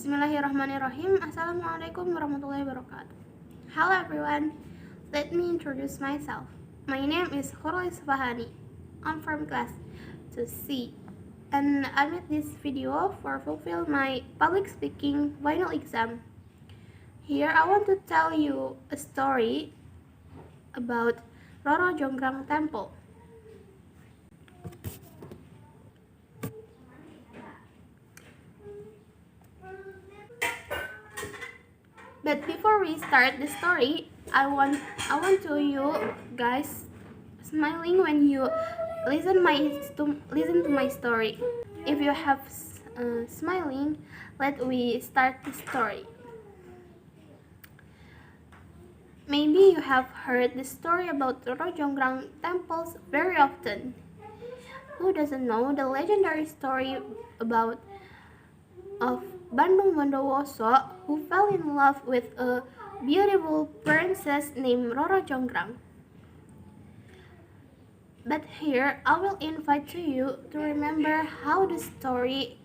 Bismillahirrahmanirrahim. Assalamualaikum warahmatullahi wabarakatuh. Hello everyone. Let me introduce myself. My name is khurul Isfahani. I'm from class 2C, and I made this video for fulfill my public speaking final exam. Here I want to tell you a story about Roro Jonggrang Temple. But before we start the story, I want to you guys smiling when you listen to my story. If you have smiling, let we start the story. Maybe you have heard the story about Roro Jonggrang temples very often. Who doesn't know the legendary story of Bandung Bondowoso, who fell in love with a beautiful princess named Roro Jonggrang? But here I will invite you to remember how the story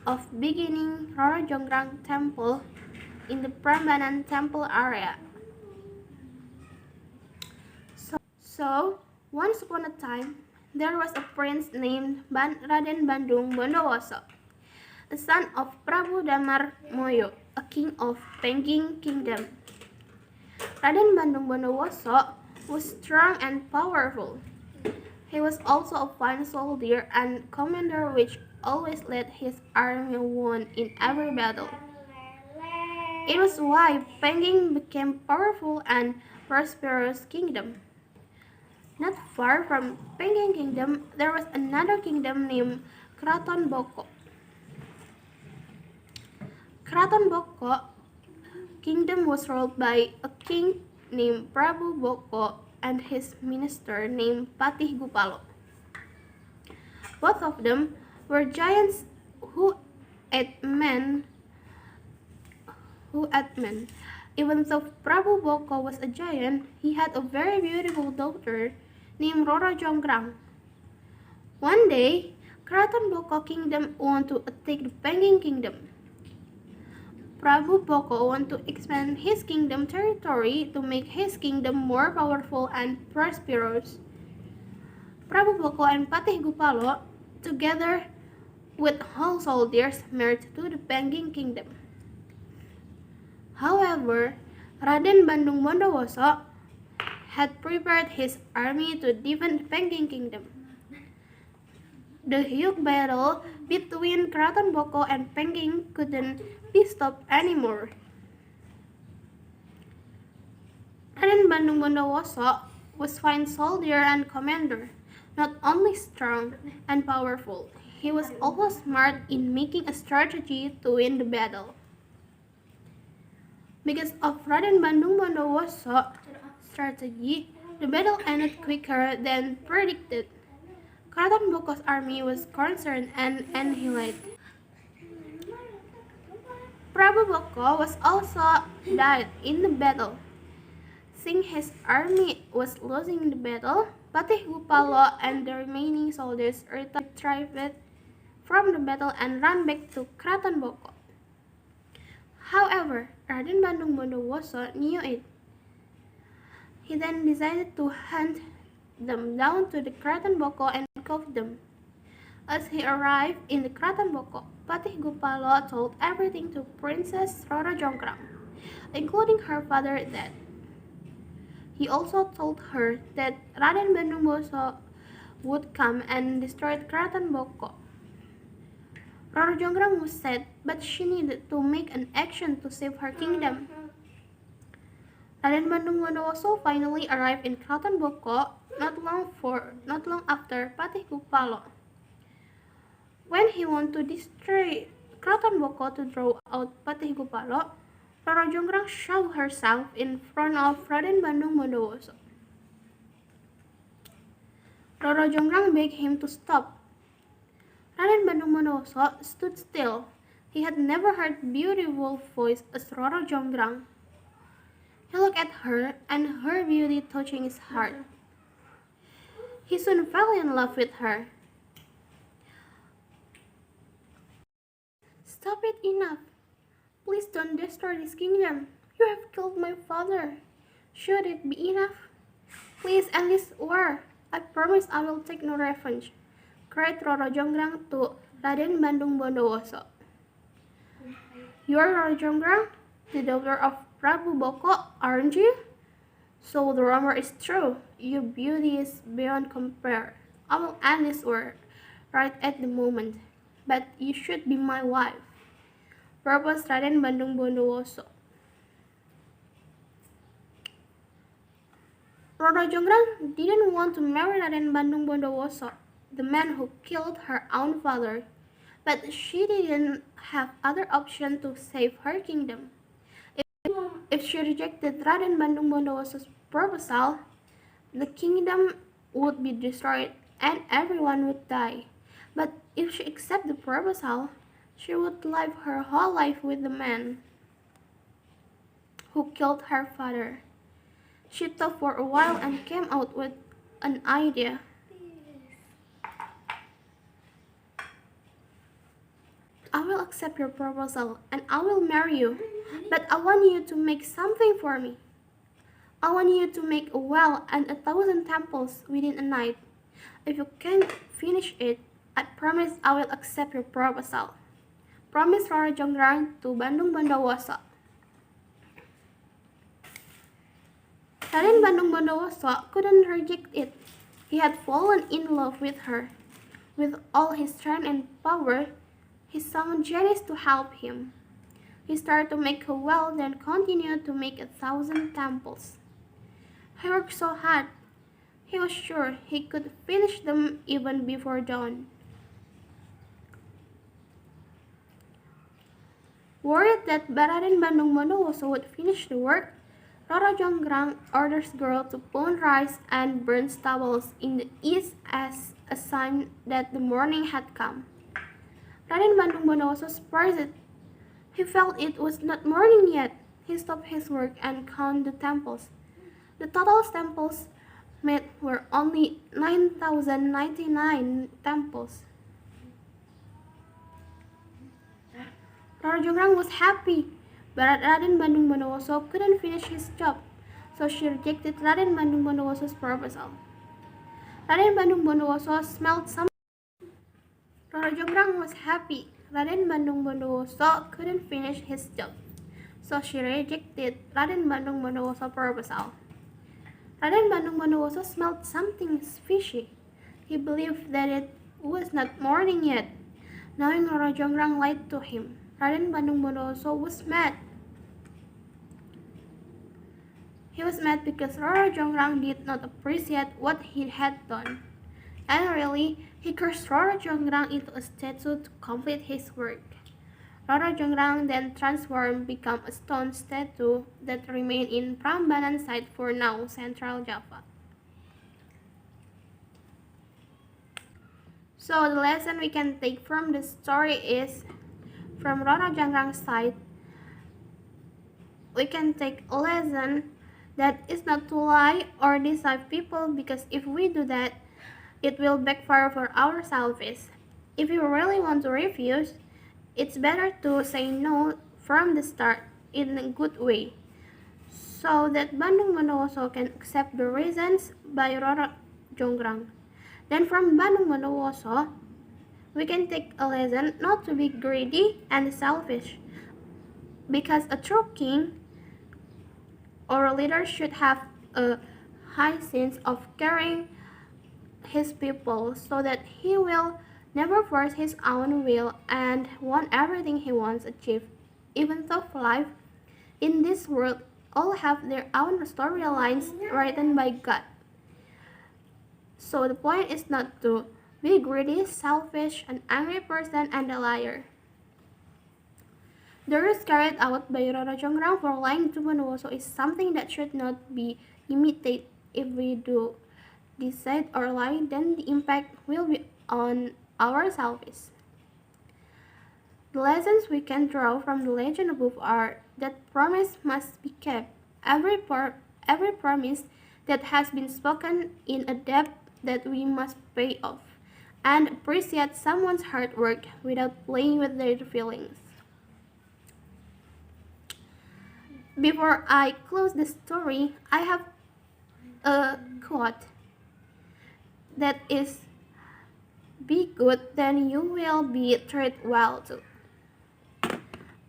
of beginning Roro Jonggrang Temple in the Prambanan Temple area. So once upon a time, there was a prince named Raden Bandung Bondowoso, the son of Prabu Damar Moyo, a king of Pengging Kingdom. Raden Bandung Bondowoso was strong and powerful. He was also a fine soldier and commander which always led his army won in every battle. It was why Pengging became powerful and prosperous kingdom. Not far from Pengging Kingdom, there was another kingdom named Kraton Boko. Kraton Boko kingdom was ruled by a king named Prabu Boko and his minister named Patih Gupalo. Both of them were giants who ate men. Even though Prabu Boko was a giant, he had a very beautiful daughter named Roro Jonggrang. One day, Kraton Boko kingdom wanted to attack the Pengging kingdom. Prabu Boko wanted to expand his kingdom territory to make his kingdom more powerful and prosperous. Prabu Boko and Patih Gupalo, together with whole soldiers, marched to the Pengging kingdom. However, Raden Bandung Bondowoso had prepared his army to defend Pengging kingdom. The huge battle between Kraton Boko and Pengging couldn't be stopped anymore. Raden Bandung Bondowoso was fine soldier and commander, not only strong and powerful, he was also smart in making a strategy to win the battle. Because of Raden Bandung Bondowoso strategy, the battle ended quicker than predicted. Kraton Boko's army was concerned and annihilated. Prabu Boko was also died in the battle. Seeing his army was losing the battle, Patih Gupalo and the remaining soldiers retrieved from the battle and ran back to Kraton Boko. However, Raden Bandung Bondowoso knew it. He then decided to hunt them down to the Kraton Boko and caught them. As he arrived in the Kraton Boko, Patih Gupalo told everything to Princess Roro Jonggrang, including her father's death. He also told her that Raden Bandung Bondowoso would come and destroy Kraton Boko. Roro Jonggrang was sad, but she needed to make an action to save her kingdom. Raden Bandung Bondowoso finally arrived in Kraton Boko not long after Patih Gupalo. When he wanted to destroy Kraton Boko to draw out Patih Gupalo, Roro Jonggrang showed herself in front of Raden Bandung Bondowoso. Roro Jonggrang begged him to stop. Raden Bandung Bondowoso stood still. He had never heard beautiful voice as Roro Jonggrang. He looked at her, and her beauty touching his heart. He soon fell in love with her. Stop it, enough. Please don't destroy this kingdom. You have killed my father. Should it be enough? Please end this war. I promise I will take no revenge, cried Roro Jonggrang to Raden Bandung Bondowoso. You are Roro Jonggrang, the daughter of Prabu Boko, aren't you? So the rumor is true. Your beauty is beyond compare. I will end this war right at the moment, but you should be my wife, proposed Raden Bandung Bondowoso. Roro Jonggrang didn't want to marry Raden Bandung Bondowoso, the man who killed her own father, but she didn't have other option to save her kingdom. If she rejected Raden Bandung Bondowoso's proposal, the kingdom would be destroyed and everyone would die. But if she accepted the proposal, she would live her whole life with the man who killed her father. She thought for a while and came out with an idea. I will accept your proposal and I will marry you, but I want you to make something for me. I want you to make a well and 1,000 temples within a night. If you can't finish it, I promise I will accept your proposal, promised Roro Jonggrang to Bandung Bondowoso. Raden Bandung Bondowoso couldn't reject it. He had fallen in love with her. With all his strength and power, he summoned genies to help him. He started to make a well, then continued to make 1,000 temples. He worked so hard, he was sure he could finish them even before dawn. Worried that Raden Bandung Bondowoso would finish the work, Roro Jonggrang orders girl to pound rice and burn stubbles in the east as a sign that the morning had come. Raden Bandung Bondowoso surprised. He felt it was not morning yet. He stopped his work and counted the temples. The total temples made were only 9,099 temples. Roro Jonggrang was happy, but Raden Bandung Bondowoso couldn't finish his job, so she rejected Raden Bandung Bondowoso's proposal. Raden Bandung Bondowoso smelled something. Roro Jonggrang was happy. Raden Bandung Bondowoso couldn't finish his job, so she rejected Raden Bandung Bondowoso's proposal. Raden Bandung Bondowoso smelled something fishy. He believed that it was not morning yet. Knowing Roro Jonggrang lied to him, Raden Bandung Bondowoso was mad. He was mad because Roro Jonggrang did not appreciate what he had done. And really, he cursed Roro Jonggrang into a statue to complete his work. Roro Jonggrang then transformed become a stone statue that remained in Prambanan site for now Central Java. So the lesson we can take from the story is, from Roro Jonggrang's side, we can take a lesson that is not to lie or deceive people, because if we do that, it will backfire for ourselves. If you really want to refuse, it's better to say no from the start in a good way, so that Bandung Bondowoso can accept the reasons by Roro Jonggrang. Then from Bandung Bondowoso, we can take a lesson not to be greedy and selfish, because a true king or a leader should have a high sense of caring his people, so that he will never force his own will and want everything he wants achieved. Even though life in this world all have their own storylines written by God. So the point is not to be greedy, selfish, an angry person, and a liar. The rules carried out by Roro Jonggrang for lying to Bondowoso is something that should not be imitated. If we do decide or lie, then the impact will be on ourselves. The lessons we can draw from the legend above are that promise must be kept. Every promise that has been spoken in a debt that we must pay off, and appreciate someone's hard work without playing with their feelings. Before I close the story, I have a quote that is, be good, then you will be treated well too.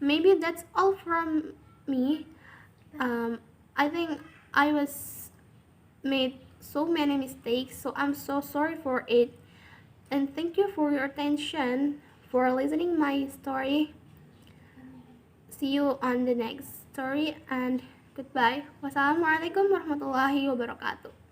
Maybe that's all from me. I think I was made so many mistakes, so I'm so sorry for it. And thank you for your attention, for listening my story. See you on the next story and goodbye. Wassalamualaikum warahmatullahi wabarakatuh.